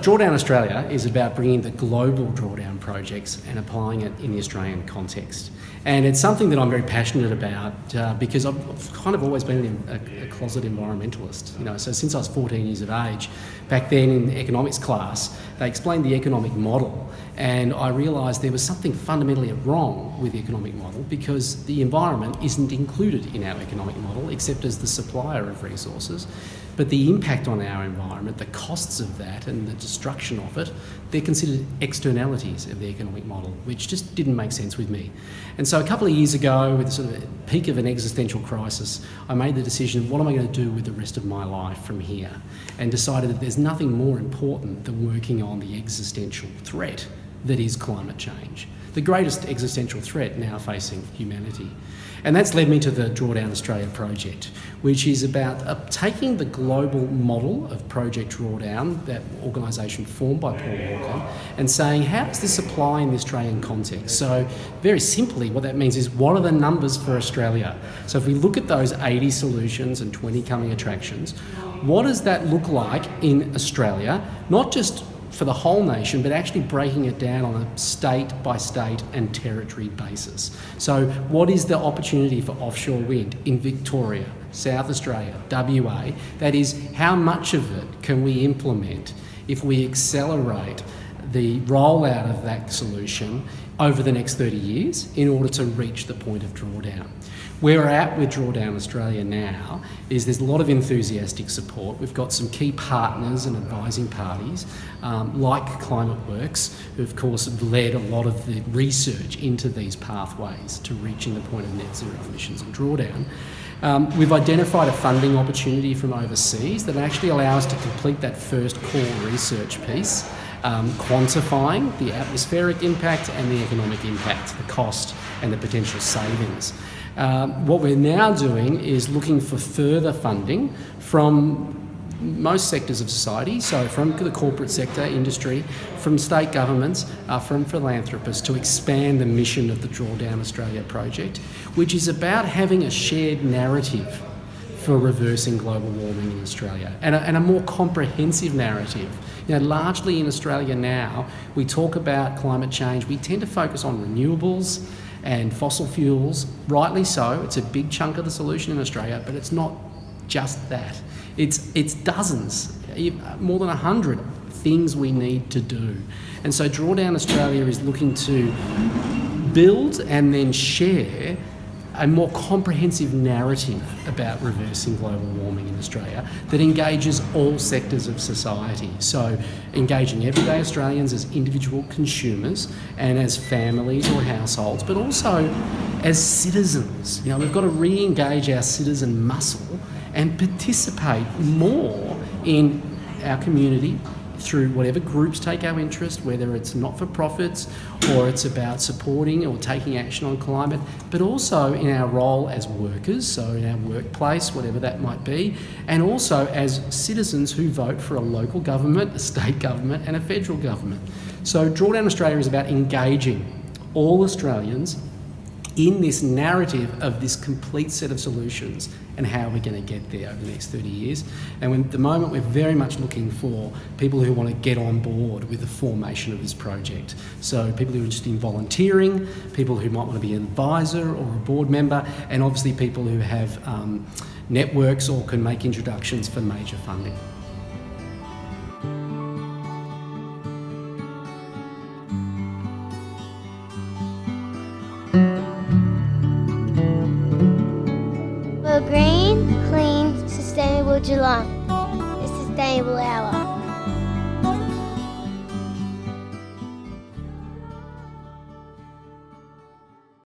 Drawdown Australia is about bringing the global drawdown projects and applying it in the Australian context. And it's something that I'm very passionate about because I've kind of always been a closet environmentalist. So since I was 14 years of age, back then in the economics class, they explained the economic model, and I realised there was something fundamentally wrong with the economic model because the environment isn't included in our economic model except as the supplier of resources. But the impact on our environment, the costs of that and the destruction of it, they're considered externalities of the economic model, which just didn't make sense with me. And so a couple of years ago, with the sort of peak of an existential crisis, I made the decision, what am I going to do with the rest of my life from here? And decided that there's nothing more important than working on the existential threat that is climate change, the greatest existential threat now facing humanity. And that's led me to the Drawdown Australia project, which is about taking the global model of Project Drawdown, that organisation formed by Paul Walker, and saying, how does this apply in the Australian context? So very simply, what that means is, what are the numbers for Australia? So if we look at those 80 solutions and 20 coming attractions, what does that look like in Australia? Not just for the whole nation, but actually breaking it down on a state by state and territory basis. So what is the opportunity for offshore wind in Victoria, South Australia, WA? That is, how much of it can we implement if we accelerate the rollout of that solution over the next 30 years in order to reach the point of drawdown? Where we're at with Drawdown Australia now is there's a lot of enthusiastic support. We've got some key partners and advising parties like ClimateWorks, who of course have led a lot of the research into these pathways to reaching the point of net zero emissions and drawdown. We've identified a funding opportunity from overseas that actually allows us to complete that first core research piece, quantifying the atmospheric impact and the economic impact, the cost and the potential savings. What we're now doing is looking for further funding from most sectors of society, so from the corporate sector, industry, from state governments, from philanthropists, to expand the mission of the Drawdown Australia project, which is about having a shared narrative for reversing global warming in Australia, and a more comprehensive narrative. Largely in Australia now, we talk about climate change, we tend to focus on renewables and fossil fuels, rightly so. It's a big chunk of the solution in Australia, but it's not just that. It's dozens, more than 100 things we need to do. And so Drawdown Australia is looking to build and then share a more comprehensive narrative about reversing global warming in Australia that engages all sectors of society. So engaging everyday Australians as individual consumers and as families or households, but also as citizens. We've got to re-engage our citizen muscle and participate more in our community through whatever groups take our interest, whether it's not-for-profits or it's about supporting or taking action on climate, but also in our role as workers, so in our workplace, whatever that might be, and also as citizens who vote for a local government, a state government and a federal government. So Drawdown Australia is about engaging all Australians in this narrative of this complete set of solutions and how we're going to get there over the next 30 years. And at the moment, we're very much looking for people who want to get on board with the formation of this project. So people who are interested in volunteering, people who might want to be an advisor or a board member, and obviously people who have networks or can make introductions for major funding. For green, clean, sustainable Geelong, the Sustainable Hour.